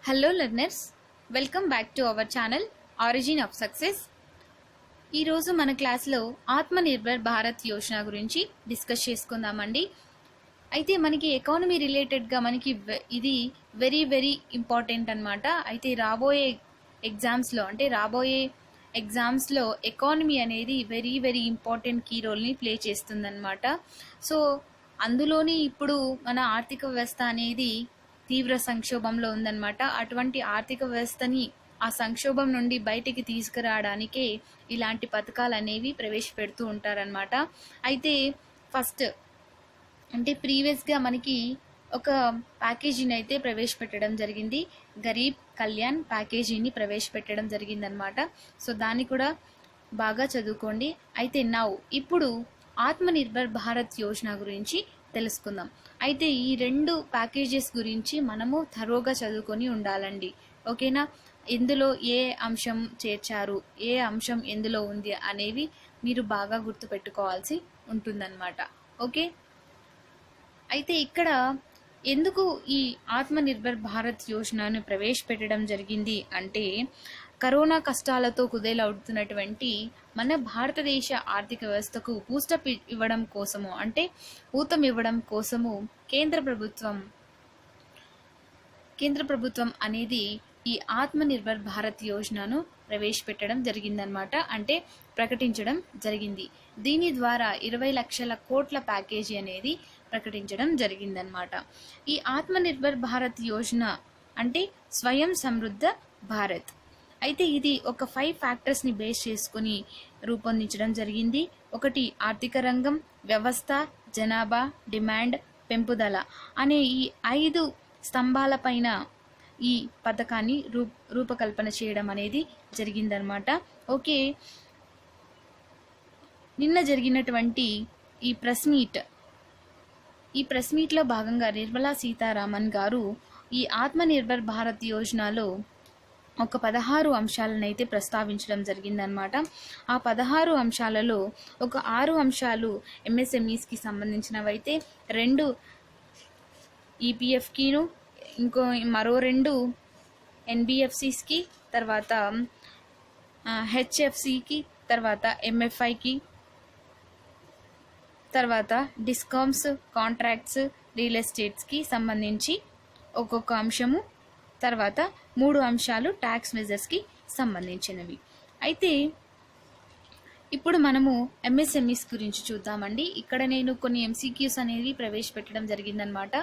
Hello learners, welcome back to our channel origin of success. ఈరోజు మన క్లాస్లో ఆత్మనిర్భర్ భారత్ యోజన గురించి డిస్కస్ చేసుకుందామండి. అయితే మనకి ఎకానమీ రిలేటెడ్గా మనకి ఇది వెరీ వెరీ ఇంపార్టెంట్ అనమాట. అయితే రాబోయే ఎగ్జామ్స్లో ఎకానమీ అనేది వెరీ వెరీ ఇంపార్టెంట్ కీ రోల్ని ప్లే చేస్తుందన్నమాట. సో అందులోని ఇప్పుడు మన ఆర్థిక వ్యవస్థ అనేది తీవ్ర సంక్షోభంలో ఉందన్నమాట. అటువంటి ఆర్థిక వ్యవస్థని ఆ సంక్షోభం నుండి బయటికి తీసుకురావడానికే ఇలాంటి పథకాలు అనేవి ప్రవేశపెడుతూ ఉంటారనమాట. అయితే ఫస్ట్ ప్రీవియస్గా మనకి ఒక ప్యాకేజీని అయితే ప్రవేశపెట్టడం జరిగింది. గరీబ్ కళ్యాణ్ ప్యాకేజీని ప్రవేశపెట్టడం జరిగిందనమాట. సో దాన్ని కూడా బాగా చదువుకోండి. అయితే ఇప్పుడు ఆత్మనిర్భర్ భారత్ యోజన గురించి తెలుసుకుందాం. అయితే ఈ రెండు ప్యాకేజెస్ గురించి మనము థరోగా చదువుకొని ఉండాలండి. ఓకేనా? ఎందులో ఏ అంశం చేర్చారు, ఏ అంశం ఎందులో ఉంది అనేవి మీరు బాగా గుర్తుపెట్టుకోవాల్సి ఉంటుందన్నమాట. ఓకే, అయితే ఇక్కడ ఎందుకు ఈ ఆత్మనిర్భర్ భారత్ యోజనను ప్రవేశపెట్టడం జరిగింది అంటే, కరోనా కష్టాలతో కుదేలవుతున్నటువంటి మన భారతదేశ ఆర్థిక వ్యవస్థకు బూస్టప్ ఇవ్వడం కోసము, ఊతం ఇవ్వడం కోసము కేంద్ర ప్రభుత్వం అనేది ఈ ఆత్మనిర్భర్ భారత్ యోజనను ప్రవేశపెట్టడం జరిగిందనమాట. ప్రకటించడం జరిగింది. దీని ద్వారా 20 లక్షల కోట్ల ప్యాకేజీ అనేది ప్రకటించడం జరిగిందనమాట. ఈ ఆత్మనిర్భర్ భారత్ యోజన అంటే స్వయం సమృద్ధ భారత్. అయితే ఇది ఒక 5 ఫ్యాక్టర్స్ని బేస్ చేసుకుని రూపొందించడం జరిగింది. ఒకటి ఆర్థిక రంగం, వ్యవస్థ, జనాభా, డిమాండ్, పెంపుదల అనే ఈ 5 స్తంభాలపైన ఈ పథకాన్ని రూపకల్పన చేయడం అనేది జరిగిందనమాట. ఓకే, నిన్న జరిగినటువంటి ఈ ప్రెస్ మీట్లో భాగంగా నిర్మలా సీతారామన్ గారు ఈ ఆత్మనిర్భర్ భారత్ యోజనలో ఒక 16 అంశాలను అయితే ప్రస్తావించడం జరిగిందనమాట. ఆ 16 అంశాలలో ఒక 6 అంశాలు ఎంఎస్ఎంఈస్కి సంబంధించినవైతే, 2 ఈపీఎఫ్కిను, మరో 2 ఎన్బిఎఫ్సిస్కి, తర్వాత హెచ్ఎఫ్సికి, తర్వాత ఎంఎఫ్ఐకి, తర్వాత డిస్కామ్స్, కాంట్రాక్ట్స్, రియల్ ఎస్టేట్స్కి సంబంధించి ఒక్కొక్క అంశము, తర్వాత 3 అంశాలు ట్యాక్స్ మెజర్స్కి సంబంధించినవి. అయితే ఇప్పుడు మనము ఎంఎస్ఎంఈస్ గురించి చూద్దామండి. ఇక్కడ నేను కొన్ని ఎంసీక్యూస్ అనేవి ప్రవేశపెట్టడం జరిగిందనమాట.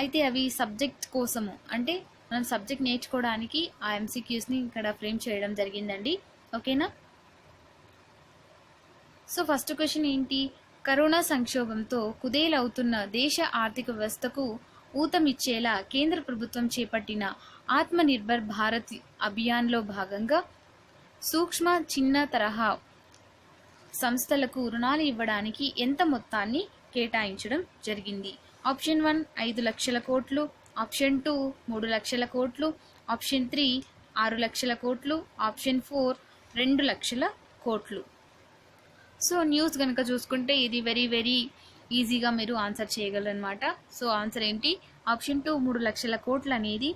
అయితే అవి సబ్జెక్ట్ కోసము, మనం సబ్జెక్ట్ నేర్చుకోవడానికి ఆ ఎంసీక్యూస్ని ఇక్కడ ఫ్రేమ్ చేయడం జరిగిందండి. ఓకేనా? సో ఫస్ట్ క్వశ్చన్ ఏంటి? కరోనా సంక్షోభంతో కుదేలవుతున్న దేశ ఆర్థిక వ్యవస్థకు ఊతమిచ్చేలా కేంద్ర ప్రభుత్వం చేపట్టిన ఆత్మనిర్భర్ భారత్ అభియాన్లో భాగంగా సూక్ష్మ చిన్న తరహా సంస్థలకు రుణాలు ఇవ్వడానికి ఎంత మొత్తాన్ని కేటాయించడం జరిగింది? ఆప్షన్ 1 5 లక్షల కోట్లు, ఆప్షన్ 2 3 లక్షల కోట్లు, ఆప్షన్ 3 6 లక్షల కోట్లు, ఆప్షన్ 4 2 లక్షల కోట్లు. సో న్యూస్ కనుక చూసుకుంటే ఇది వెరీ వెరీ ఈజీగా మీరు ఆన్సర్ చేయగలరనమాట. సో ఆన్సర్ ఏంటి? ఆప్షన్ 2 3 లక్షల కోట్లు అనేది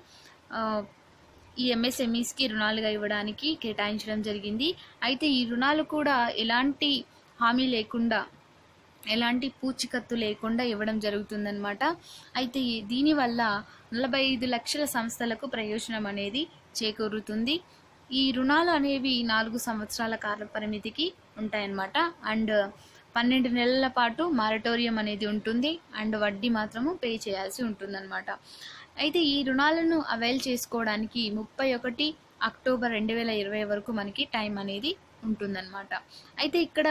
ఈ ఎంఎస్ఎంఈస్కి రుణాలుగా ఇవ్వడానికి కేటాయించడం జరిగింది. అయితే ఈ రుణాలు కూడా ఎలాంటి హామీ లేకుండా, ఎలాంటి పూచికత్తు లేకుండా ఇవ్వడం జరుగుతుందన్నమాట. అయితే దీనివల్ల 45 లక్షల సంస్థలకు ప్రయోజనం అనేది చేకూరుతుంది. ఈ రుణాలు అనేవి 4 సంవత్సరాల కాల పరిమితికి ఉంటాయన్నమాట. 12 నెలల పాటు మారటోరియం అనేది ఉంటుంది. వడ్డీ మాత్రము పే చేయాల్సి ఉంటుందన్నమాట. అయితే ఈ రుణాలను అవైల్ చేసుకోవడానికి 31 అక్టోబర్ 2020 వరకు మనకి టైం అనేది ఉంటుందన్నమాట. అయితే ఇక్కడ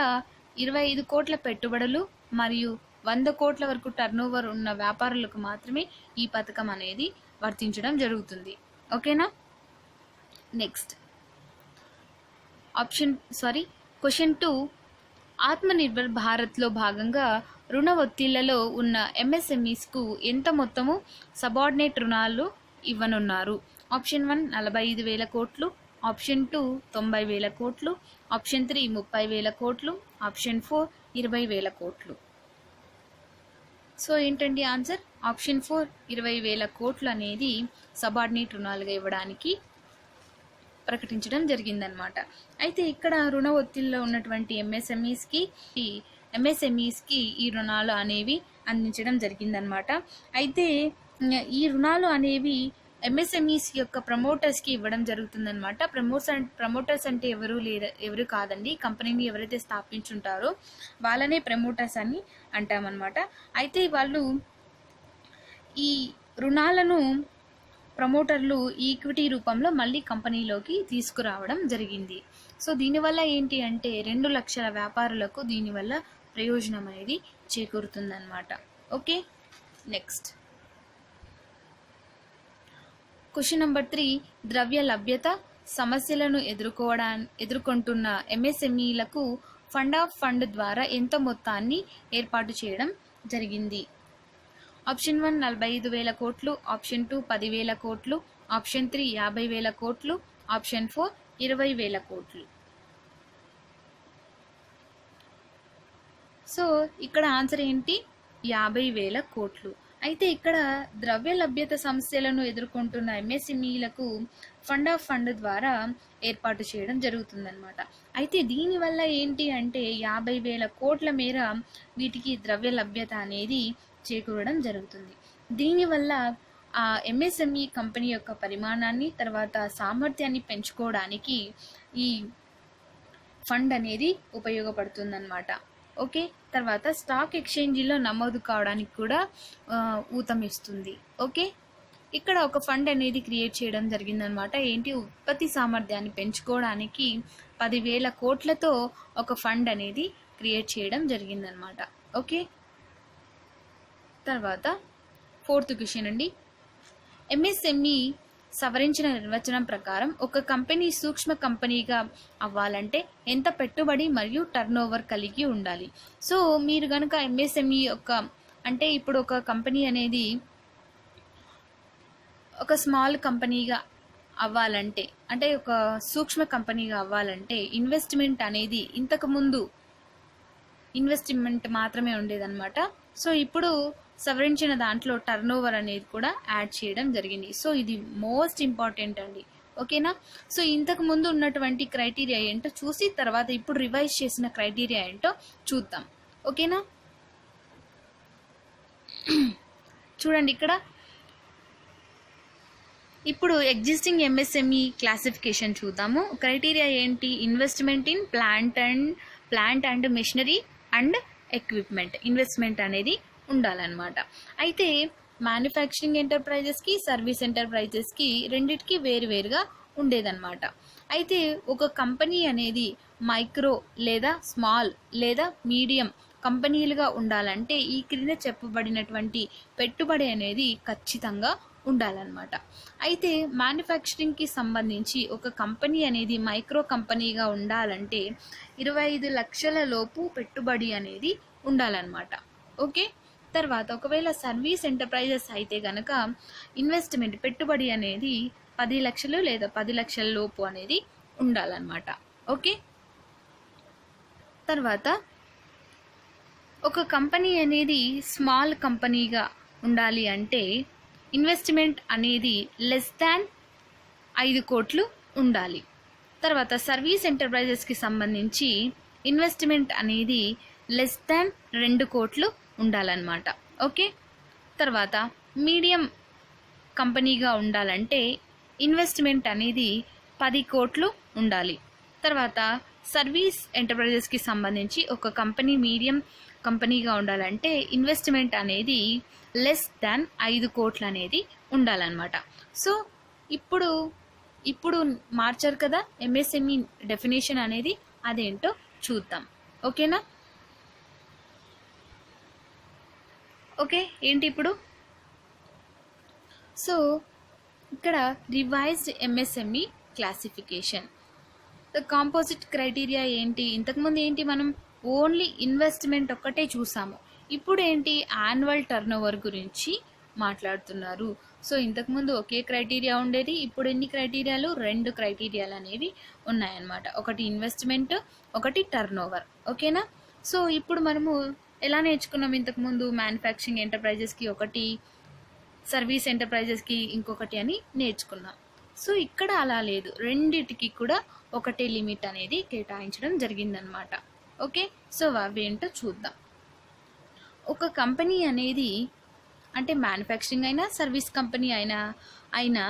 25 కోట్ల పెట్టుబడులు మరియు 100 కోట్ల వరకు టర్నోవర్ ఉన్న వ్యాపారులకు మాత్రమే ఈ పథకం అనేది వర్తించడం జరుగుతుంది. ఓకేనా? నెక్స్ట్ క్వశ్చన్ 2 ఆత్మనిర్భర్ భారత్లో భాగంగా రుణ ఒత్తిళ్లలో ఉన్న ఎంఎస్ఎంఈస్కు ఎంత మొత్తము సబార్డినేట్ రుణాలు ఇవ్వనున్నారు? ఆప్షన్ 1 45,000 కోట్లు, ఆప్షన్ 2 90,000 కోట్లు, ఆప్షన్ 3 30,000 కోట్లు, ఆప్షన్ 4 20,000 కోట్లు. సో ఏంటండి ఆన్సర్? ఆప్షన్ 4 20,000 కోట్లు అనేది సబార్డినేట్ రుణాలుగా ఇవ్వడానికి ప్రకటించడం జరిగిందనమాట. అయితే ఇక్కడ రుణ ఒత్తిడిలో ఉన్నటువంటి ఎంఎస్ఎంఈస్కి ఈ రుణాలు అనేవి అందించడం జరిగిందనమాట. అయితే ఈ రుణాలు అనేవి ఎంఎస్ఎంఈస్ యొక్క ప్రమోటర్స్కి ఇవ్వడం జరుగుతుందనమాట. ప్రమోటర్స్ అంటే ఎవరు కాదండి, కంపెనీని ఎవరైతే స్థాపించుంటారో వాళ్ళనే ప్రమోటర్స్ అని అంటామన్నమాట. అయితే వాళ్ళు ఈ రుణాలను ప్రమోటర్లు ఈక్విటీ రూపంలో మళ్ళీ కంపెనీలోకి తీసుకురావడం జరిగింది. సో దీనివల్ల ఏంటి అంటే 2 లక్షల వ్యాపారులకు దీనివల్ల ప్రయోజనం అనేది చేకూరుతుందన్నమాట. Okay, next question number 3. ద్రవ్య లభ్యత సమస్యలను ఎదుర్కొంటున్న ఎంఎస్ఎంఈలకు ఫండ్ ఆఫ్ ఫండ్ ద్వారా ఎంత మొత్తాన్ని ఏర్పాటు చేయడం జరిగింది? ఆప్షన్ 1 45,000 కోట్లు, ఆప్షన్ 2 10,000 కోట్లు, ఆప్షన్ 3 50,000 కోట్లు, ఆప్షన్ 4 20,000 కోట్లు. సో ఇక్కడ ఆన్సర్ ఏంటి? 50,000 కోట్లు. అయితే ఇక్కడ ద్రవ్య లభ్యత సమస్యలను ఎదుర్కొంటున్న ఎంఎస్ఎంఈలకు ఫండ్ ఆఫ్ ఫండ్ ద్వారా ఏర్పాటు చేయడం జరుగుతుందన్నమాట. అయితే దీనివల్ల ఏంటి అంటే 50,000 కోట్ల మేర వీటికి ద్రవ్య లభ్యత అనేది చేకూరడం జరుగుతుంది. దీనివల్ల ఆ ఎంఎస్ఎంఈ కంపెనీ యొక్క పరిమాణాన్ని తర్వాత సామర్థ్యాన్ని పెంచుకోవడానికి ఈ ఫండ్ అనేది ఉపయోగపడుతుందన్నమాట. ఓకే, తర్వాత స్టాక్ ఎక్స్చేంజీలో నమోదు కావడానికి కూడా ఊతమిస్తుంది. ఓకే, ఇక్కడ ఒక ఫండ్ అనేది క్రియేట్ చేయడం జరిగిందనమాట. ఏంటి, ఉత్పత్తి సామర్థ్యాన్ని పెంచుకోవడానికి 10,000 కోట్లతో ఒక ఫండ్ అనేది క్రియేట్ చేయడం జరిగిందనమాట. ఓకే, తర్వాత 4th క్వశ్చన్ అండి. ఎంఎస్ఎంఈ సవరించిన నిర్వచనం ప్రకారం ఒక కంపెనీ సూక్ష్మ కంపెనీగా అవ్వాలంటే ఎంత పెట్టుబడి మరియు టర్నోవర్ కలిగి ఉండాలి? సో మీరు కనుక ఎంఎస్ఎంఈ అంటే ఇప్పుడు ఒక కంపెనీ అనేది ఒక స్మాల్ కంపెనీగా అవ్వాలంటే, అంటే ఒక సూక్ష్మ కంపెనీగా అవ్వాలంటే ఇన్వెస్ట్మెంట్ అనేది ఇంతకుముందు ఇన్వెస్ట్మెంట్ మాత్రమే ఉండేదన్నమాట. సో ఇప్పుడు సవరించిన దాంట్లో టర్నోవర్ అనేది కూడా యాడ్ చేయడం జరిగింది. సో ఇది మోస్ట్ ఇంపార్టెంట్ అండి. ఓకేనా? సో ఇంతకు ముందు ఉన్నటువంటి క్రైటీరియా ఏంటో చూసి తర్వాత ఇప్పుడు రివైజ్ చేసిన క్రైటీరియా ఏంటో చూద్దాం. ఓకేనా? చూడండి, ఇక్కడ ఇప్పుడు ఎగ్జిస్టింగ్ ఎంఎస్ఎంఈ క్లాసిఫికేషన్ చూద్దాము. క్రైటీరియా ఏంటి? Investment in plant and machinery and equipment investment అనేది ఉండాలన్నమాట. అయితే మ్యానుఫ్యాక్చరింగ్ ఎంటర్ప్రైజెస్కి సర్వీస్ ఎంటర్ప్రైజెస్కి రెండిటికి వేరువేరుగా ఉండేదన్నమాట. అయితే ఒక కంపెనీ అనేది మైక్రో లేదా స్మాల్ లేదా మీడియం కంపెనీలుగా ఉండాలంటే ఈ క్రింద చెప్పబడినటువంటి పెట్టుబడి అనేది ఖచ్చితంగా ఉండాలన్నమాట. అయితే మ్యానుఫ్యాక్చరింగ్కి సంబంధించి ఒక కంపెనీ అనేది మైక్రో కంపెనీగా ఉండాలంటే 25 లక్షల లోపు పెట్టుబడి అనేది ఉండాలన్నమాట. ఓకే, తర్వాత ఒకవేళ సర్వీస్ ఎంటర్ప్రైజెస్ అయితే కనుక ఇన్వెస్ట్మెంట్ పెట్టుబడి అనేది 10 లక్షలు లేదా 10 లక్షల లోపు అనేది ఉండాలన్నమాట. ఓకే, తర్వాత ఒక కంపెనీ అనేది స్మాల్ కంపెనీగా ఉండాలి అంటే ఇన్వెస్ట్మెంట్ అనేది లెస్ దాన్ 5 కోట్లు ఉండాలి. తర్వాత సర్వీస్ ఎంటర్ప్రైజెస్కి సంబంధించి ఇన్వెస్ట్మెంట్ అనేది లెస్ దాన్ 2 కోట్లు ఉండాలన్నమాట. ఓకే, తర్వాత మీడియం కంపెనీగా ఉండాలంటే ఇన్వెస్ట్మెంట్ అనేది 10 కోట్లు ఉండాలి. తర్వాత సర్వీస్ ఎంటర్ప్రైజెస్కి సంబంధించి ఒక కంపెనీ మీడియం కంపెనీగా ఉండాలంటే ఇన్వెస్ట్మెంట్ అనేది లెస్ దాన్ 5 కోట్లు అనేది ఉండాలన్నమాట. సో ఇప్పుడు మార్చారు కదా ఎంఎస్ఎంఈ డెఫినేషన్ అనేది, అదేంటో చూద్దాం. ఓకేనా? ఓకే, ఏంటి ఇప్పుడు? సో ఇక్కడ revised MSME classification composite criteria ఏంటి? ఇంతకుముందు ఏంటి, మనం ఓన్లీ ఇన్వెస్ట్మెంట్ ఒక్కటే చూసాము. ఇప్పుడు ఏంటి, యాన్యువల్ టర్నోవర్ గురించి మాట్లాడుతున్నారు. సో ఇంతకుముందు ఒకే క్రైటీరియా ఉండేది, ఇప్పుడు ఎన్ని క్రైటీరియాలు? 2 క్రైటీరియాలు అనేవి ఉన్నాయన్నమాట. ఒకటి ఇన్వెస్ట్మెంట్, ఒకటి టర్నోవర్. ఓకేనా? సో ఇప్పుడు మనము ఎలా నేర్చుకున్నాం ఇంతకుముందు, మ్యానుఫ్యాక్చరింగ్ ఎంటర్ప్రైజెస్కి ఒకటి, సర్వీస్ ఎంటర్ప్రైజెస్కి ఇంకొకటి అని నేర్చుకున్నాం. సో ఇక్కడ అలా లేదు, రెండిటికి కూడా ఒకటే లిమిట్ అనేది కేటాయించడం జరిగిందనమాట. ఓకే, సో అవేంటో చూద్దాం. ఒక కంపెనీ అనేది అంటే మ్యానుఫ్యాక్చరింగ్ అయినా సర్వీస్ కంపెనీ అయినా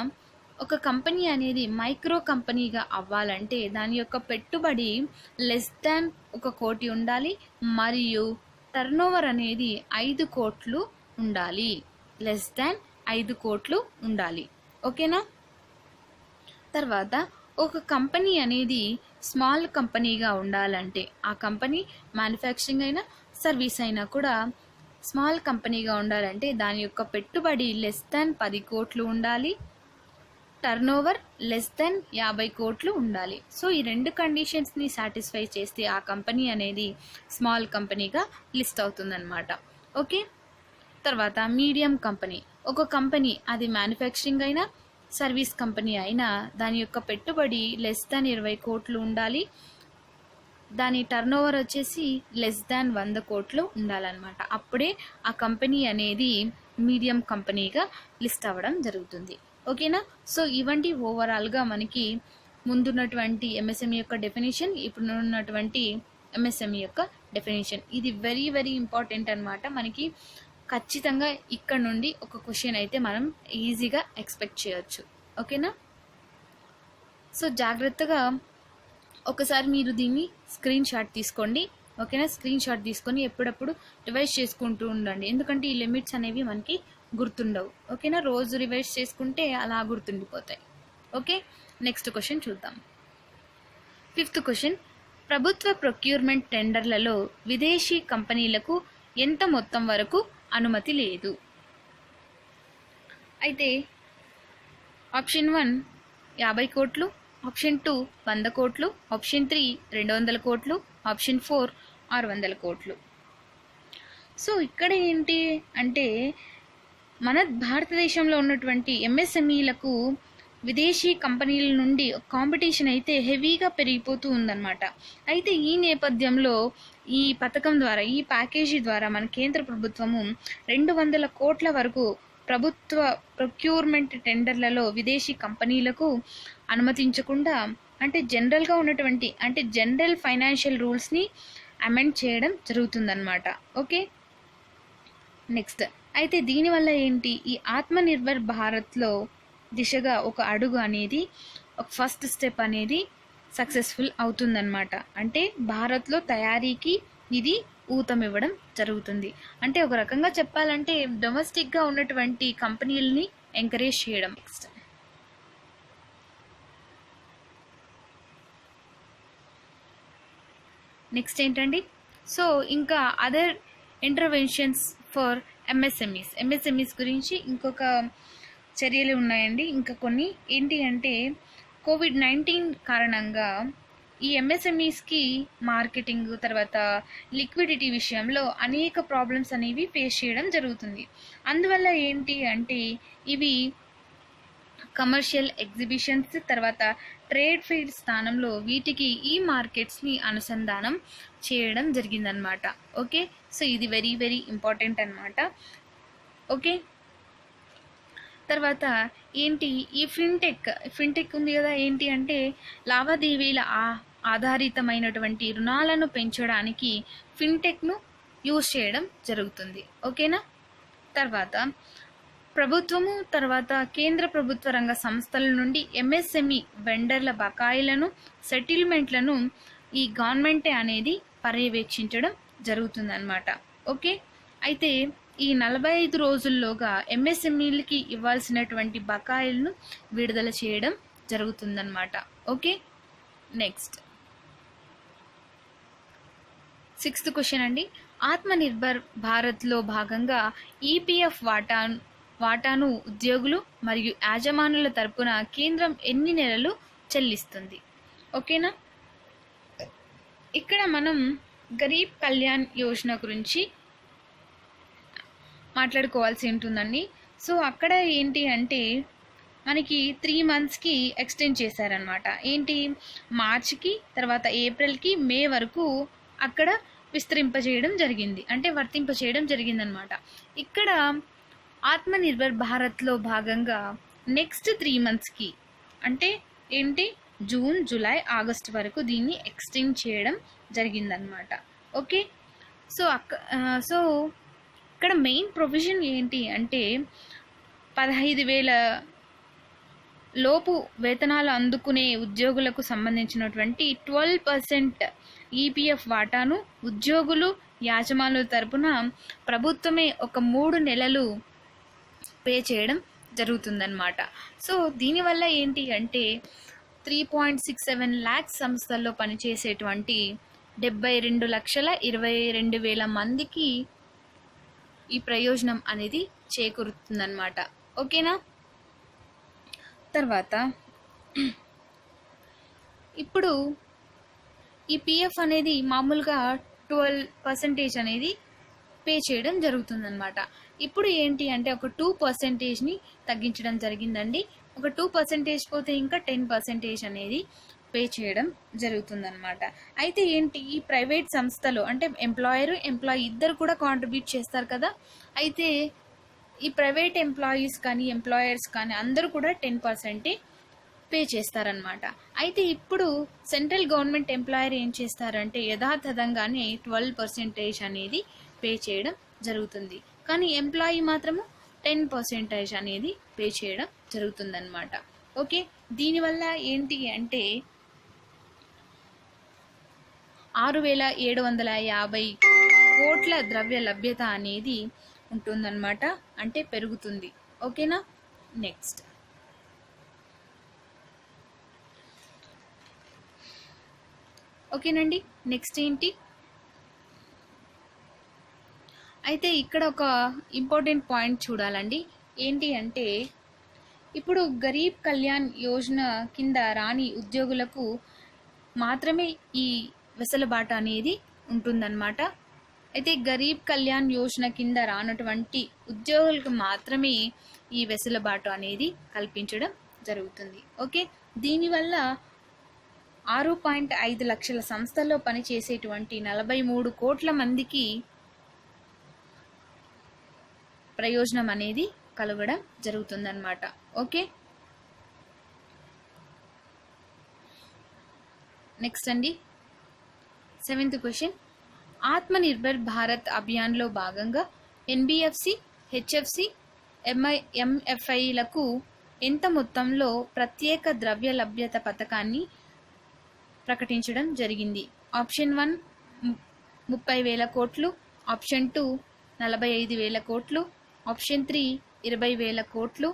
ఒక కంపెనీ అనేది మైక్రో కంపెనీగా అవ్వాలంటే దాని యొక్క పెట్టుబడి లెస్ దాన్ 1 కోటి ఉండాలి, మరియు టర్నోవర్ అనేది 5 కోట్లు ఉండాలి. లెస్ దాన్ 5 కోట్లు ఉండాలి. ఓకేనా? తర్వాత ఒక కంపెనీ అనేది స్మాల్ కంపెనీగా ఉండాలంటే ఆ కంపెనీ మ్యానుఫ్యాక్చరింగ్ అయినా సర్వీస్ అయినా కూడా స్మాల్ కంపెనీగా ఉండాలంటే దాని యొక్క పెట్టుబడి లెస్ దాన్ 10 కోట్లు ఉండాలి, టర్నోవర్ లెస్ దాన్ 50 కోట్లు ఉండాలి. సో ఈ 2 కండిషన్స్ని సాటిస్ఫై చేస్తే ఆ కంపెనీ అనేది స్మాల్ కంపెనీగా లిస్ట్ అవుతుందన్నమాట. ఓకే, తర్వాత మీడియం కంపెనీ. ఒక కంపెనీ అది మ్యానుఫ్యాక్చరింగ్ అయినా సర్వీస్ కంపెనీ అయినా దాని యొక్క పెట్టుబడి లెస్ దాన్ 20 కోట్లు ఉండాలి, దాని టర్నోవర్ వచ్చేసి లెస్ దాన్ 100 కోట్లు ఉండాలన్నమాట. అప్పుడే ఆ కంపెనీ అనేది మీడియం కంపెనీగా లిస్ట్ అవ్వడం జరుగుతుంది. ఓకేనా? సో ఇవంటి ఓవరాల్గా మనకి ముందున్నటువంటి ఎంఎస్ఎంఈ యొక్క డెఫినేషన్, ఇప్పుడు ఉన్నటువంటి ఎంఎస్ఎంఈ యొక్క డెఫినేషన్. ఇది వెరీ వెరీ ఇంపార్టెంట్ అనమాట. మనకి ఖచ్చితంగా ఇక్కడ నుండి ఒక క్వశ్చన్ అయితే మనం ఈజీగా ఎక్స్పెక్ట్ చేయొచ్చు. ఓకేనా? సో జాగ్రత్తగా ఒకసారి మీరు దీన్ని స్క్రీన్ షాట్ తీసుకోండి. ఓకేనా? స్క్రీన్ షాట్ తీసుకొని ఎప్పుడప్పుడు రివైజ్ చేసుకుంటూ ఉండండి, ఎందుకంటే ఈ లిమిట్స్ అనేవి మనకి గుర్తుండవు. ఓకేనా? రోజు రివైజ్ చేసుకుంటే అలా గుర్తుండిపోతాయి. ఓకే, నెక్స్ట్ క్వశ్చన్ చూద్దాం. 5th క్వశ్చన్, ప్రభుత్వ ప్రొక్యూర్మెంట్ టెండర్లలో విదేశీ కంపెనీలకు ఎంత మొత్తం వరకు అనుమతి లేదు? అయితే ఆప్షన్ 1 50 కోట్లు, ఆప్షన్ 2 100 కోట్లు, ఆప్షన్ 3 200 కోట్లు, ఆప్షన్ 4 600 కోట్లు. సో ఇక్కడ ఏంటి అంటే మన భారతదేశంలో ఉన్నటువంటి ఎంఎస్ఎంఈలకు విదేశీ కంపెనీల నుండి కాంపిటీషన్ అయితే హెవీగా పెరిగిపోతూ ఉందన్నమాట. అయితే ఈ నేపథ్యంలో ఈ పథకం ద్వారా, ఈ ప్యాకేజీ ద్వారా మన కేంద్ర ప్రభుత్వము 200 కోట్ల వరకు ప్రభుత్వ ప్రొక్యూర్మెంట్ టెండర్లలో విదేశీ కంపెనీలకు అనుమతించకుండా అంటే జనరల్గా ఉన్నటువంటి అంటే జనరల్ ఫైనాన్షియల్ రూల్స్ని అమెండ్ చేయడం జరుగుతుందన్నమాట. ఓకే, నెక్స్ట్ అయితే దీనివల్ల ఏంటి, ఈ ఆత్మనిర్భర్ భారత్లో దిశగా ఒక అడుగు అనేది, ఒక ఫస్ట్ స్టెప్ అనేది సక్సెస్ఫుల్ అవుతుందన్నమాట. అంటే భారత్లో తయారీకి ఇది ఊతమివ్వడం జరుగుతుంది. అంటే ఒక రకంగా చెప్పాలంటే డొమెస్టిక్గా ఉన్నటువంటి కంపెనీలని ఎంకరేజ్ చేయడం. నెక్స్ట్ ఏంటండి, సో ఇంకా అదర్ ఇంటర్వెన్షన్స్ ఫర్ ఎంఎస్ఎంఈస్ గురించి ఇంకొక చర్యలు ఉన్నాయండి. ఇంకా కొన్ని ఏంటి అంటే COVID-19 కారణంగా ఈ ఎంఎస్ఎంఈస్కి మార్కెటింగ్ తర్వాత లిక్విడిటీ విషయంలో అనేక ప్రాబ్లమ్స్ అనేవి ఫేస్ చేయడం జరుగుతుంది. అందువల్ల ఏంటి అంటే ఇవి కమర్షియల్ ఎగ్జిబిషన్స్ తర్వాత ట్రేడ్ ఫెయిర్ స్థానంలో వీటికి ఈ మార్కెట్స్ని అనుసంధానం చేయడం జరిగిందనమాట. ఓకే, సో ఇది వెరీ వెరీ ఇంపార్టెంట్ అనమాట. ఓకే, తర్వాత ఏంటి ఈ ఫిన్టెక్ ఉంది కదా, ఏంటి అంటే లావాదేవీల ఆధారితమైనటువంటి రుణాలను పెంచడానికి ఫిన్టెక్ను యూజ్ చేయడం జరుగుతుంది. ఓకేనా? తర్వాత ప్రభుత్వము తర్వాత కేంద్ర ప్రభుత్వ రంగ సంస్థల నుండి ఎంఎస్ఎంఈ వెండర్ల బకాయిలను సెటిల్మెంట్లను ఈ గవర్నమెంటే అనేది పర్యవేక్షించడం జరుగుతుందన్నమాట. ఓకే, అయితే ఈ 45 రోజుల్లోగా ఎంఎస్ఎంఈలకి ఇవ్వాల్సినటువంటి బకాయిలను విడుదల చేయడం జరుగుతుందన్నమాట. ఓకే, నెక్స్ట్ 6th క్వశ్చన్ అండి, ఆత్మనిర్భర్ భారత్లో భాగంగా ఈపీఎఫ్ వాటాను ఉద్యోగులు మరియు యాజమానుల తరపున కేంద్రం ఎన్ని నెలలు చెల్లిస్తుంది? ఓకేనా? ఇక్కడ మనం గరీబ్ కళ్యాణ్ యోజన గురించి మాట్లాడుకోవాల్సి ఉంటుందండి. సో అక్కడ ఏంటి అంటే మనకి 3 monthsకి ఎక్స్టెండ్ చేశారనమాట. ఏంటి, మార్చికి తర్వాత ఏప్రిల్కి మే వరకు అక్కడ విస్తరింపజేయడం జరిగింది, అంటే వర్తింపజేయడం జరిగిందనమాట. ఇక్కడ ఆత్మనిర్భర్ భారత్లో భాగంగా నెక్స్ట్ 3 మంత్స్కి, అంటే ఏంటి, జూన్, జూలై, ఆగస్ట్ వరకు దీన్ని ఎక్స్టెండ్ చేయడం జరిగిందనమాట. ఓకే, సో ఇక్కడ మెయిన్ ప్రొవిజన్ ఏంటి అంటే 15,000 లోపు వేతనాలు అందుకునే ఉద్యోగులకు సంబంధించినటువంటి 12% ఈపీఎఫ్ వాటాను ఉద్యోగులు యాజమానుల తరపున ప్రభుత్వమే ఒక 3 నెలలు పే చేయడం జరుగుతుందన్నమాట. సో దీనివల్ల ఏంటి అంటే 3.67 lakhs సంస్థల్లో పనిచేసేటువంటి 72,22,000 మందికి ఈ ప్రయోజనం అనేది చేకూరుతుందన్నమాట. ఓకేనా. తర్వాత ఇప్పుడు ఈ పిఎఫ్ అనేది మామూలుగా 12% అనేది పే చేయడం జరుగుతుందన్నమాట. ఇప్పుడు ఏంటి అంటే ఒక 2%ని తగ్గించడం జరిగిందండి. ఒక 2% పోతే ఇంకా 10% అనేది పే చేయడం జరుగుతుందన్నమాట. అయితే ఏంటి, ఈ ప్రైవేట్ సంస్థలు అంటే ఎంప్లాయీ ఇద్దరు కూడా కాంట్రిబ్యూట్ చేస్తారు కదా. అయితే ఈ ప్రైవేట్ ఎంప్లాయీస్ కానీ ఎంప్లాయర్స్ కానీ అందరూ కూడా 10% పే చేస్తారనమాట. అయితే ఇప్పుడు సెంట్రల్ గవర్నమెంట్ ఎంప్లాయర్ ఏం చేస్తారంటే యథాతథంగానే 12% అనేది పే చేయడం జరుగుతుంది, కానీ ఎంప్లాయీ మాత్రము 10% అనేది పే చేయడం జరుగుతుందన్నమాట. ఓకే, దీనివల్ల ఏంటి అంటే 6,750 కోట్ల ద్రవ్య లభ్యత అనేది ఉంటుందన్నమాట, అంటే పెరుగుతుంది. ఓకేనా. నెక్స్ట్ ఓకేనండి. నెక్స్ట్ ఏంటి అయితే ఇక్కడ ఒక ఇంపార్టెంట్ పాయింట్ చూడాలండి. ఏంటి అంటే ఇప్పుడు గరీబ్ కళ్యాణ్ యోజన కింద రాని ఉద్యోగులకు మాత్రమే ఈ వెసులుబాటు అనేది ఉంటుందన్నమాట. అయితే గరీబ్ కళ్యాణ్ యోజన కింద రానటువంటి ఉద్యోగులకు మాత్రమే ఈ వెసులుబాటు అనేది కల్పించడం జరుగుతుంది. ఓకే, దీనివల్ల 6.5 లక్షల సంస్థల్లో పనిచేసేటువంటి 43 కోట్ల మందికి ప్రయోజనం అనేది కలగడం జరుగుతుందన్నమాట. ఓకే, నెక్స్ట్ అండి 7th క్వశ్చన్. ఆత్మనిర్భర్ భారత్ అభియాన్లో భాగంగా ఎన్బిఎఫ్సి, హెచ్ఎఫ్సి, ఎంఎఫ్ఐలకు ఎంత మొత్తంలో ప్రత్యేక ద్రవ్య లభ్యత పథకాన్ని ప్రకటించడం జరిగింది? ఆప్షన్ 1 30,000 కోట్లు, ఆప్షన్ 2 45,000 కోట్లు, ఆప్షన్ 3 20,000 కోట్లు,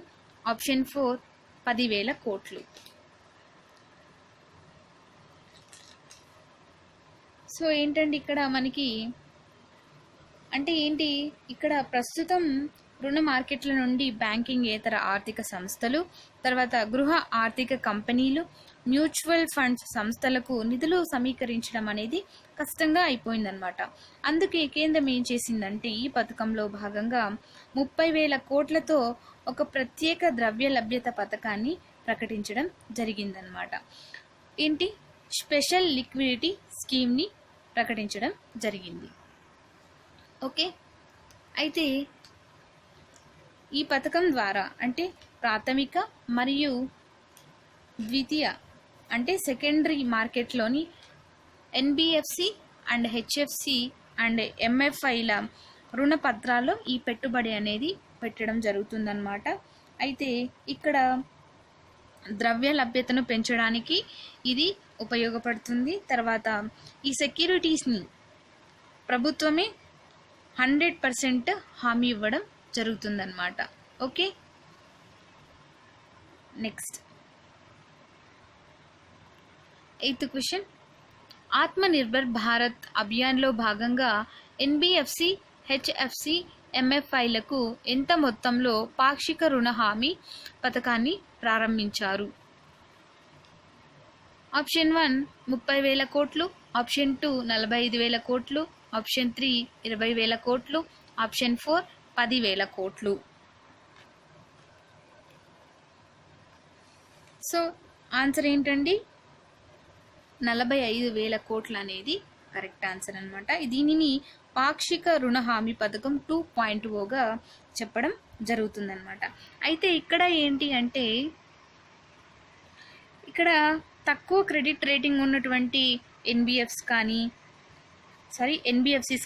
ఆప్షన్ 4 10,000 కోట్లు. సో ఏంటండి ఇక్కడ మనకి అంటే ఏంటి, ఇక్కడ ప్రస్తుతం రుణ మార్కెట్ల నుండి బ్యాంకింగ్ ఏతర ఆర్థిక సంస్థలు, తర్వాత గృహ ఆర్థిక కంపెనీలు, మ్యూచువల్ ఫండ్స్ సంస్థలకు నిధులు సమీకరించడం అనేది కష్టంగా అయిపోయిందనమాట. అందుకే కేంద్రం ఏం చేసిందంటే ఈ పథకంలో భాగంగా 30,000 కోట్లతో ఒక ప్రత్యేక ద్రవ్య లభ్యత పథకాన్ని ప్రకటించడం జరిగిందనమాట. ఏంటి, స్పెషల్ లిక్విడిటీ స్కీమ్ని ప్రకటించడం జరిగింది. ఓకే, అయితే ఈ పథకం ద్వారా అంటే ప్రాథమిక మరియు ద్వితీయ అంటే సెకండరీ మార్కెట్లోని ఎన్బిఎఫ్సి అండ్ హెచ్ఎఫ్సి అండ్ ఎంఎఫ్ఐల రుణ పత్రాల్లో ఈ పెట్టుబడి అనేది పెట్టడం జరుగుతుందన్నమాట. అయితే ఇక్కడ ద్రవ్య లభ్యతను పెంచడానికి ఇది ఉపయోగపడుతుంది. తర్వాత ఈ సెక్యూరిటీస్ని ప్రభుత్వమే 100% హామీ ఇవ్వడం జరుగుతుందన్నమాట. Okay, next 8th question. Atmanirbhar Bharat అభియాన్లో భాగంగా ఎన్బిఎఫ్సి, హెచ్ఎఫ్సి, ఎంఎఫ్ఐలకు ఎంత మొత్తంలో పాక్షిక రుణ హామీ పథకాన్ని ప్రారంభించారు? ఆప్షన్ 1 30,000 కోట్లు, ఆప్షన్ 2 45,000 కోట్లు, ఆప్షన్ 3 20,000 కోట్లు, ఆప్షన్ 4 10,000 కోట్లు. సో ఆన్సర్ ఏంటండి, 45,000 కోట్లు అనేది కరెక్ట్ ఆన్సర్ అనమాట. దీనిని పాక్షిక రుణ హామీ పథకం 2.0గా చెప్పడం జరుగుతుందన్నమాట. అయితే ఇక్కడ ఏంటి అంటే ఇక్కడ తక్కువ క్రెడిట్ రేటింగ్ ఉన్నటువంటి ఎన్బిఎఫ్సిస్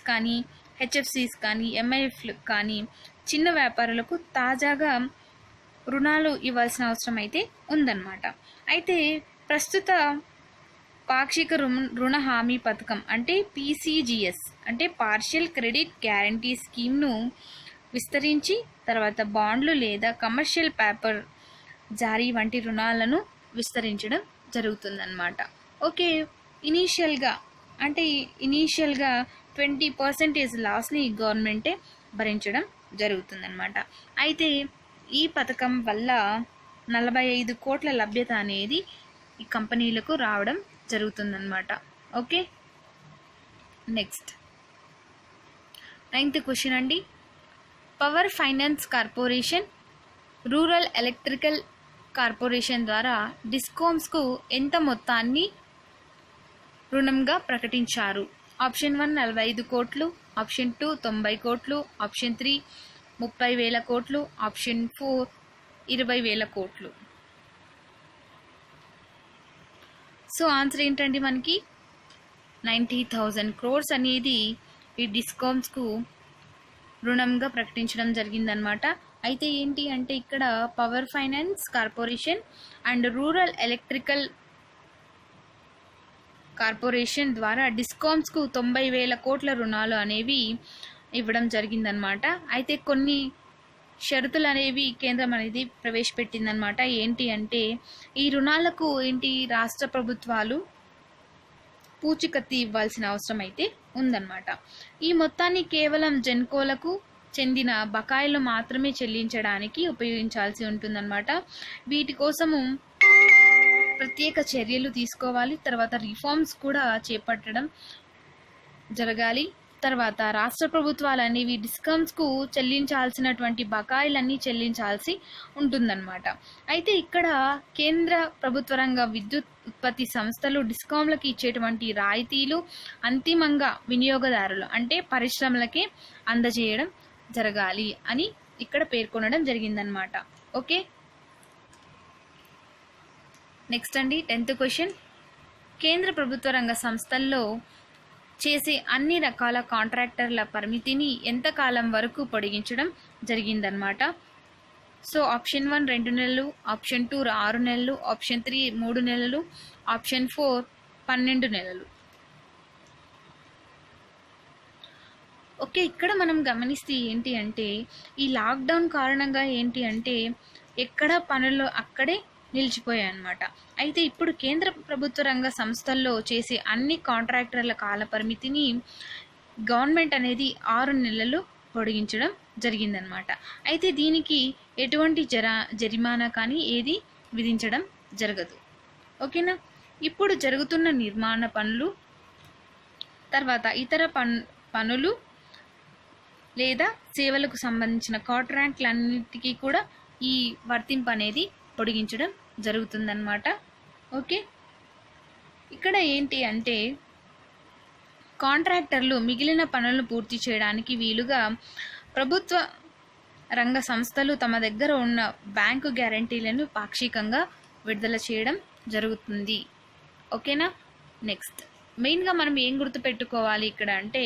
కానీ హెచ్ఎఫ్సిస్ కానీ ఎంఐఎఫ్లు కానీ చిన్న వ్యాపారులకు తాజాగా రుణాలు ఇవ్వాల్సిన అవసరం అయితే ఉందన్నమాట. అయితే ప్రస్తుత పాక్షిక రుణ హామీ పథకం అంటే పీసీజీఎస్ అంటే పార్షియల్ క్రెడిట్ గ్యారంటీ స్కీమ్ను విస్తరించి తర్వాత బాండ్లు లేదా కమర్షియల్ పేపర్ జారీ వంటి రుణాలను విస్తరించడం జరుగుతుందన్నమాట. ఓకే, ఇనీషియల్గా 20% లాస్ని గవర్నమెంటే భరించడం జరుగుతుందన్నమాట. అయితే ఈ పథకం వల్ల 45 కోట్ల లభ్యత అనేది ఈ కంపెనీలకు రావడం జరుగుతుందన్నమాట. ఓకే, నెక్స్ట్ 9th క్వశ్చన్ అండి. Power finance corporation, rural electrical corporation ద్వారా డిస్కామ్స్కు ఎంత మొత్తాన్ని రుణంగా ప్రకటించారు? ఆప్షన్ 1 45 కోట్లు, ఆప్షన్ 2 90 కోట్లు, ఆప్షన్ 3 30,000 కోట్లు, ఆప్షన్ 4 20,000 కోట్లు. సో ఆన్సర్ ఏంటండి, మనకి 90,000 crores అనేది ఈ డిస్కామ్స్కు రుణంగా ప్రకటించడం జరిగిందనమాట. అయితే ఏంటి అంటే ఇక్కడ power finance corporation and rural electrical corporation ద్వారా డిస్కామ్స్కు 90,000 కోట్ల రుణాలు అనేవి ఇవ్వడం జరిగిందనమాట. అయితే కొన్ని షరతులు అనేవి కేంద్రం అనేది ప్రవేశపెట్టిందనమాట. ఏంటి అంటే ఈ రుణాలకు రాష్ట్ర ప్రభుత్వాలు పూచికత్తి ఇవ్వాల్సిన అవసరం అయితే ఉందన్నమాట. ఈ మొత్తాన్ని కేవలం జెన్కోలకు చెందిన బకాయిలు మాత్రమే చెల్లించడానికి ఉపయోగించాల్సి ఉంటుందన్నమాట. వీటి కోసము ప్రత్యేక చర్యలు తీసుకోవాలి, తర్వాత రిఫార్మ్స్ కూడా చేపట్టడం జరగాలి. తర్వాత రాష్ట్ర ప్రభుత్వాలు అనేవి డిస్కామ్స్కు చెల్లించాల్సినటువంటి బకాయిలన్నీ చెల్లించాల్సి ఉంటుందన్నమాట. అయితే ఇక్కడ కేంద్ర ప్రభుత్వ రంగ విద్యుత్ ఉత్పత్తి సంస్థలు డిస్కామ్లకు ఇచ్చేటువంటి రాయితీలు అంతిమంగా వినియోగదారులు అంటే పరిశ్రమలకే అందజేయడం జరగాలి అని ఇక్కడ పేర్కొనడం జరిగిందనమాట. ఓకే, నెక్స్ట్ అండి 10th క్వశ్చన్. కేంద్ర ప్రభుత్వ రంగ సంస్థల్లో చేసే అన్ని రకాల కాంట్రాక్టర్ల పరిమితిని ఎంతకాలం వరకు పొడిగించడం జరిగిందనమాట. సో ఆప్షన్ 1 2 నెలలు, ఆప్షన్ 2 6 నెలలు, ఆప్షన్ 3 3 నెలలు, ఆప్షన్ 4 12 నెలలు. ఓకే, ఇక్కడ మనం గమనిస్తే ఏంటి అంటే ఈ లాక్డౌన్ కారణంగా ఏంటి అంటే ఎక్కడ పనులు అక్కడే నిలిచిపోయాయి అన్నమాట. అయితే ఇప్పుడు కేంద్ర ప్రభుత్వ రంగ సంస్థల్లో చేసే అన్ని కాంట్రాక్టర్ల కాల పరిమితిని గవర్నమెంట్ అనేది 6 నెలలు పొడిగించడం జరిగిందనమాట. అయితే దీనికి ఎటువంటి జరిమానా కానీ ఏది విధించడం జరగదు. ఓకేనా, ఇప్పుడు జరుగుతున్న నిర్మాణ పనులు తర్వాత ఇతర పనులు లేదా సేవలకు సంబంధించిన కాంట్రాక్ట్లన్నిటికీ కూడా ఈ వర్తింపు అనేది పొడిగించడం జరుగుతుందన్నమాట. ఓకే, ఇక్కడ ఏంటి అంటే కాంట్రాక్టర్లు మిగిలిన పనులను పూర్తి చేయడానికి వీలుగా ప్రభుత్వ రంగ సంస్థలు తమ దగ్గర ఉన్న బ్యాంకు గ్యారంటీలను పాక్షికంగా విడుదల చేయడం జరుగుతుంది. ఓకేనా, నెక్స్ట్ మెయిన్గా మనం ఏం గుర్తుపెట్టుకోవాలి ఇక్కడ అంటే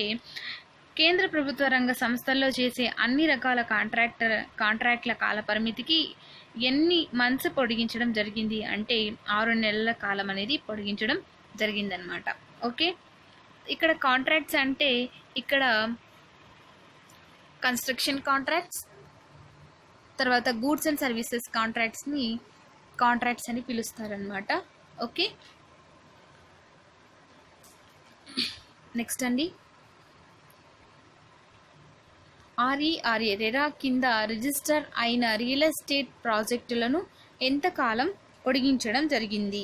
కేంద్ర ప్రభుత్వ రంగ సంస్థల్లో చేసే అన్ని రకాల కాంట్రాక్ట్ల కాల పరిమితికి ఎన్ని మంత్స్ పొడిగించడం జరిగింది అంటే 6 నెలల కాలం అనేది పొడిగించడం జరిగిందనమాట. ఓకే, ఇక్కడ కాంట్రాక్ట్స్ అంటే ఇక్కడ కన్స్ట్రక్షన్ కాంట్రాక్ట్స్ తర్వాత గూడ్స్ అండ్ సర్వీసెస్ కాంట్రాక్ట్స్ అని పిలుస్తారనమాట. ఓకే, నెక్స్ట్ అండి RERA రెరా కింద రిజిస్టర్ అయిన రియల్ ఎస్టేట్ ప్రాజెక్టులను ఎంతకాలం పొడిగించడం జరిగింది?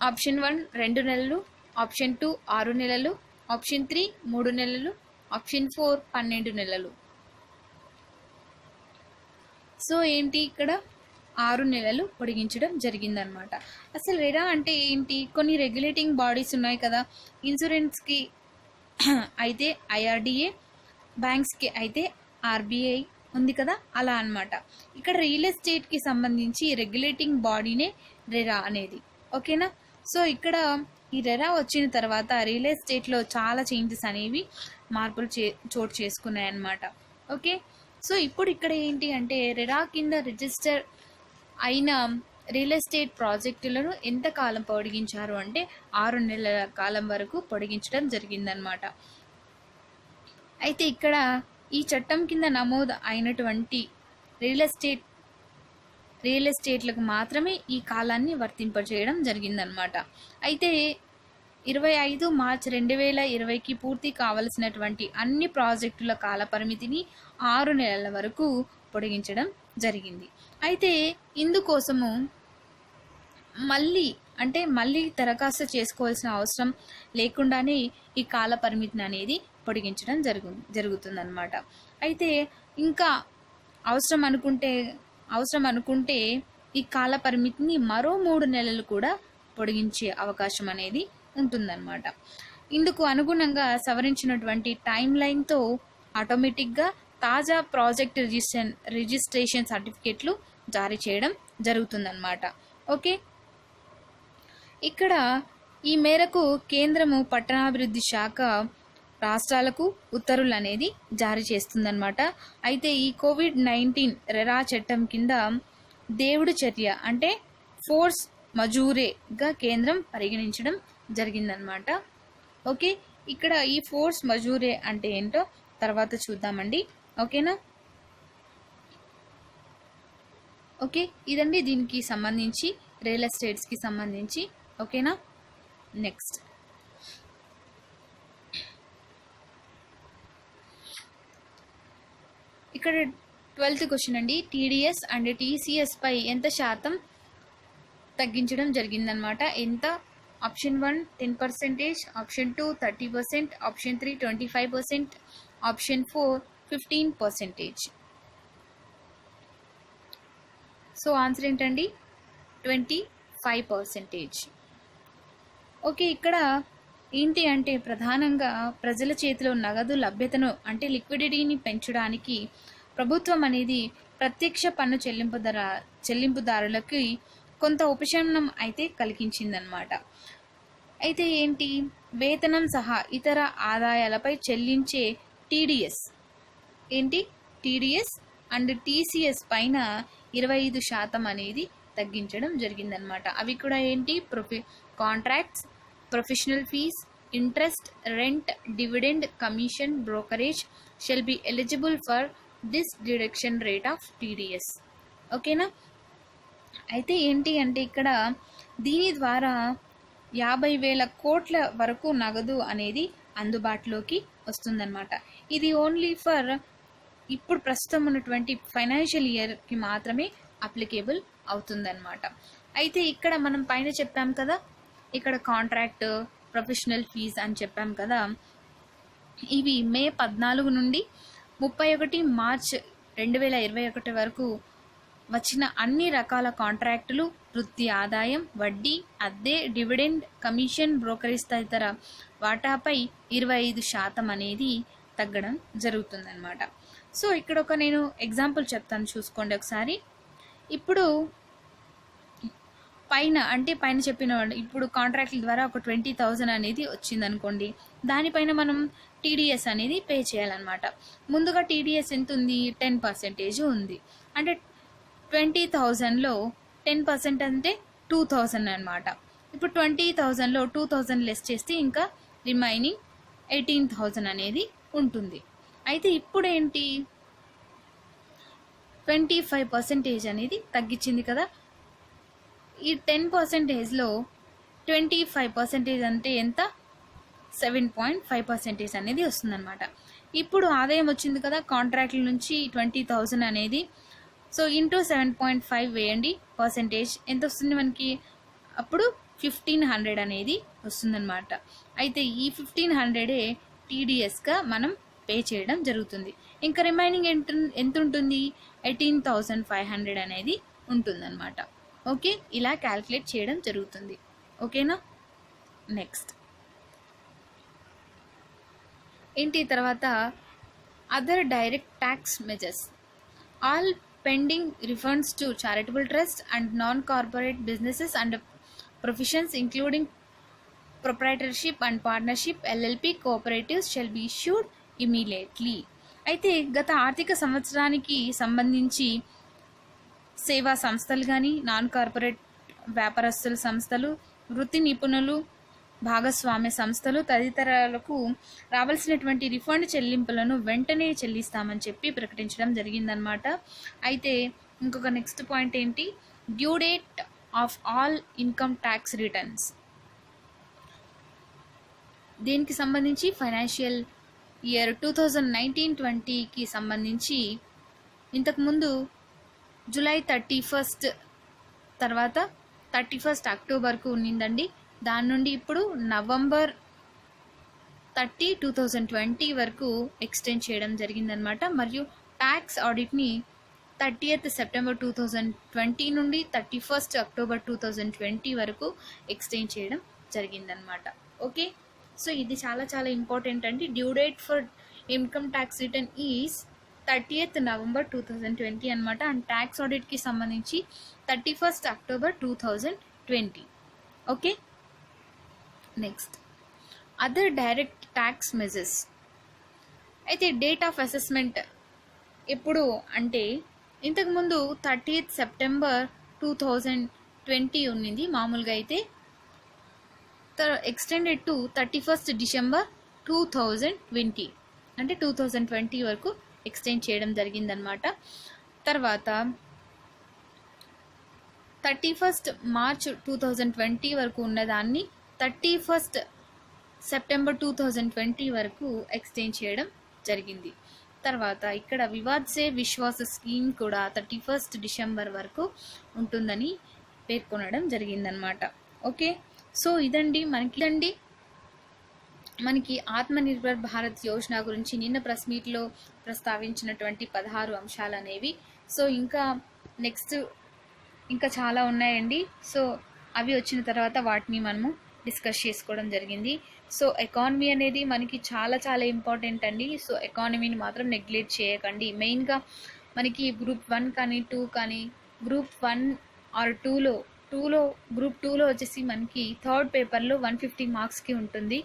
ఆప్షన్ 1 2 నెలలు, ఆప్షన్ 2 6 నెలలు, ఆప్షన్ 3 3 నెలలు, ఆప్షన్ 4 12 నెలలు. సో ఏంటి ఇక్కడ 6 నెలలు పొడిగించడం జరిగిందనమాట. అసలు రెరా అంటే ఏంటి? కొన్ని రెగ్యులేటింగ్ బాడీస్ ఉన్నాయి కదా, ఇన్సూరెన్స్కి అయితే ఐఆర్డిఏ, బ్యాంక్స్కి అయితే ఆర్బీఐ ఉంది కదా, అలా అన్నమాట. ఇక్కడ రియల్ ఎస్టేట్కి సంబంధించి రెగ్యులేటింగ్ బాడీనే రెరా అనేది. ఓకేనా? సో ఇక్కడ ఈ రెరా వచ్చిన తర్వాత రియల్ ఎస్టేట్లో చాలా చేంజెస్ అనేవి, మార్పులు చోటు చేసుకున్నాయి అన్నమాట. ఓకే, సో ఇప్పుడు ఇక్కడ ఏంటి అంటే రెరా కింద రిజిస్టర్ అయిన రియల్ ఎస్టేట్ ప్రాజెక్టులను ఎంతకాలం పొడిగించారు అంటే 6 నెలల కాలం వరకు పొడిగించడం జరిగిందనమాట. అయితే ఇక్కడ ఈ చట్టం కింద నమోదు అయినటువంటి రియల్ ఎస్టేట్లకు మాత్రమే ఈ కాలాన్ని వర్తింపజేయడం జరిగిందనమాట. అయితే 25 మార్చి 2020కి పూర్తి కావలసినటువంటి అన్ని ప్రాజెక్టుల కాల పరిమితిని 6 నెలల వరకు పొడిగించడం జరిగింది. అయితే ఇందుకోసము మళ్ళీ దరఖాస్తు చేసుకోవాల్సిన అవసరం లేకుండానే ఈ కాల పరిమితిని అనేది పొడిగించడం జరుగుతుందన్నమాట. అయితే ఇంకా అవసరం అనుకుంటే ఈ కాల పరిమితిని మరో 3 నెలలు కూడా పొడిగించే అవకాశం అనేది ఉంటుందన్నమాట. ఇందుకు అనుగుణంగా సవరించినటువంటి టైం లైన్తో ఆటోమేటిక్గా తాజా ప్రాజెక్ట్ రిజిస్ట్రేషన్ సర్టిఫికేట్లు జారీ చేయడం జరుగుతుందన్నమాట. ఓకే, ఇక్కడ ఈ మేరకు కేంద్రము పట్టణాభివృద్ధి శాఖ రాష్ట్రాలకు ఉత్తర్వులు అనేది జారీ చేస్తుందన్నమాట. అయితే ఈ కోవిడ్-19 రెరా చట్టం కింద దేవుడు చర్య అంటే ఫోర్స్ మజూరేగా కేంద్రం పరిగణించడం జరిగిందనమాట. ఓకే, ఇక్కడ ఈ ఫోర్స్ మజూరే అంటే ఏంటో తర్వాత చూద్దామండి. ఓకేనా? ఓకే, ఇదండి దీనికి సంబంధించి రియల్ ఎస్టేట్స్కి సంబంధించి. ఓకేనా? నెక్స్ట్ ఇక్కడ 12th క్వశ్చన్ అండి. టీడీఎస్ అండ్ టీసీఎస్ పై ఎంత శాతం తగ్గించడం జరిగిందనమాట. ఎంత? Option 1 10%, option 2 30%, option 3 25%, option 4 15%. So answer ఏంటండి? 25%. ఓకే, ఇక్కడ ఏంటి అంటే ప్రధానంగా ప్రజల చేతిలో నగదు లభ్యతను అంటే లిక్విడిటీని పెంచడానికి ప్రభుత్వం అనేది ప్రత్యక్ష పన్ను చెల్లింపుదారులకి కొంత ఉపశమనం అయితే కలిగించిందనమాట. అయితే ఏంటి? వేతనం సహా ఇతర ఆదాయాలపై చెల్లించే టీడీఎస్ అండ్ టీసీఎస్ పైన 25% అనేది తగ్గించడం జరిగిందనమాట. అవి కూడా ఏంటి? Contracts, professional fees, interest, rent, dividend, commission, brokerage shall be eligible for this deduction rate of TDS. ఓకేనా? అయితే ఏంటి అంటే ఇక్కడ దీని ద్వారా 50,000 కోట్ల వరకు నగదు అనేది అందుబాటులోకి వస్తుందన్నమాట. ఇది ఓన్లీ ఫర్ ఇప్పుడు ప్రస్తుతం ఉన్నటువంటి ఫైనాన్షియల్ ఇయర్కి మాత్రమే అప్లికేబుల్ అవుతుందన్నమాట. అయితే ఇక్కడ మనం పైన చెప్పాం కదా, ఇక్కడ కాంట్రాక్ట్, ప్రొఫెషనల్ ఫీజ్ అని చెప్పాం కదా, ఇవి మే 14 నుండి 31 మార్చ్ 2021 వరకు వచ్చిన అన్ని రకాల కాంట్రాక్టులు, వృత్తి ఆదాయం, వడ్డీ, అద్దె, డివిడెండ్, కమిషన్, బ్రోకరేజ్ తదితర వాటాపై 25% అనేది తగ్గడం జరుగుతుందన్నమాట. సో ఇక్కడ నేను ఎగ్జాంపుల్ చెప్తాను, చూసుకోండి ఒకసారి. ఇప్పుడు పైన చెప్పిన ఇప్పుడు కాంట్రాక్ట్ల ద్వారా ఒక 20,000 అనేది వచ్చిందనుకోండి, దానిపైన మనం టీడీఎస్ అనేది పే చేయాలన్నమాట. ముందుగా టీడీఎస్ ఎంత ఉంది? 10% ఉంది. అంటే 20,000లో 10% అంటే 2,000 అనమాట. ఇప్పుడు 20,000లో 2,000 లెస్ చేస్తే ఇంకా రిమైనింగ్ 18,000 అనేది ఉంటుంది. అయితే ఇప్పుడు ఏంటి? 25% అనేది తగ్గించింది కదా. ఈ 10%లో 25% అంటే ఎంత? 7.5% అనేది వస్తుందన్నమాట. ఇప్పుడు ఆదాయం వచ్చింది కదా కాంట్రాక్ట్ల నుంచి 20,000 అనేది. సో ఇంటూ 7.5 వేయండి, పర్సెంటేజ్ ఎంత వస్తుంది మనకి? అప్పుడు 1,500 అనేది వస్తుందన్నమాట. అయితే ఈ 1,500 టీడీఎస్గా మనం పే చేయడం జరుగుతుంది. ఇంకా రిమైనింగ్ ఎంత ఉంటుంది? 18,500 అనేది ఉంటుందన్నమాట. ఓకే, ఇలా క్యాల్కులేట్ చేయడం జరుగుతుంది. ఓకేనా. నెక్స్ట్ ఏంటి తర్వాత other direct tax measures. All pending refunds to charitable trust and non corporate businesses and professions including proprietorship and partnership LLP cooperatives shall be issued immediately. అయితే గత ఆర్థిక సంవత్సరానికి సంబంధించి సేవా సంస్థలు కానీ, నాన్ కార్పొరేట్ వ్యాపారస్తుల సంస్థలు, వృత్తి నిపుణులు, భాగస్వామ్య సంస్థలు తదితరాలకు రావాల్సినటువంటి రిఫండ్ చెల్లింపులను వెంటనే చెల్లిస్తామని చెప్పి ప్రకటించడం జరిగిందనమాట. అయితే ఇంకొక నెక్స్ట్ పాయింట్ ఏంటి, due date of all income tax returns. దీనికి సంబంధించి ఫైనాన్షియల్ ఇయర్ 2019-20కి సంబంధించి ఇంతకుముందు జూలై 31 తర్వాత 31 అక్టోబర్కు ఉన్నిందండి. దాని నుండి ఇప్పుడు నవంబర్ 30, 2020 వరకు ఎక్స్టెండ్ చేయడం జరిగిందనమాట. మరియు ట్యాక్స్ ఆడిట్ని 30th సెప్టెంబర్ 2020 నుండి 31 అక్టోబర్ 2020 వరకు ఎక్స్టెండ్ చేయడం జరిగిందనమాట. ఓకే, సో ఇది చాలా చాలా ఇంపార్టెంట్ అండి. Due date for income tax return is 30th November 2020 అనమాట. అండ్ ట్యాక్స్ ఆడిట్కి సంబంధించి 31 October 2020. Okay, next other direct tax measures. అయితే డేట్ ఆఫ్ అసెస్మెంట్ ఎప్పుడు అంటే ఇంతకుముందు 30th సెప్టెంబర్ 2020 ఉన్నింది మామూలుగా. అయితే ఎక్స్టెండెడ్ టు 31 డిసెంబర్ 2020, అంటే 2020 వరకు ఎక్స్టెండ్ చేయడం జరిగిందనమాట. తర్వాత 31 మార్చ్ 2020 వరకు ఉన్నదాన్ని 31 సెప్టెంబర్ 2020 వరకు ఎక్స్టెండ్ చేయడం జరిగింది. తర్వాత ఇక్కడ వివాద్ సే విశ్వాస స్కీమ్ కూడా 31 డిసెంబర్ వరకు ఉంటుందని పేర్కొనడం జరిగిందనమాట. ఓకే, సో ఇదండి మనకి ఆత్మనిర్భర్ భారత్ యోజన గురించి నిన్న ప్రెస్ మీట్లో ప్రస్తావించినటువంటి 16 అంశాలు అనేవి. సో ఇంకా చాలా ఉన్నాయండి. సో అవి వచ్చిన తర్వాత వాటిని మనము డిస్కస్ చేసుకోవడం జరిగింది. సో ఎకానమీ అనేది మనకి చాలా చాలా ఇంపార్టెంట్ అండి. సో ఎకానమీని మాత్రం నెగ్లెక్ట్ చేయకండి. మెయిన్గా మనకి గ్రూప్ 1 కానీ 2 కానీ గ్రూప్ 1 ఆర్ 2లో గ్రూప్ 2లో వచ్చేసి మనకి థర్డ్ పేపర్లో 150 మార్క్స్కి ఉంటుంది.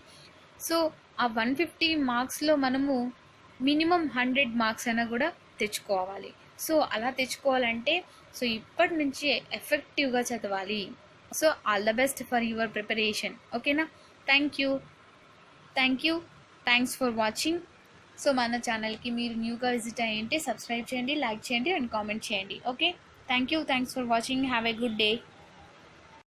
సో ఆ 150 మార్క్స్లో మనము మినిమం 100 మార్క్స్ అయినా కూడా తెచ్చుకోవాలి. సో అలా తెచ్చుకోవాలంటే సో ఇప్పటి నుంచి ఎఫెక్టివ్గా చదవాలి. So all the best for your preparation. ఓకేనా. Thanks for watching. సో మన ఛానల్కి మీరు న్యూగా విజిట్ అయ్యింటే సబ్స్క్రైబ్ చేయండి, లైక్ చేయండి అండ్ కామెంట్ చేయండి. Okay, thanks for watching. Have a good day.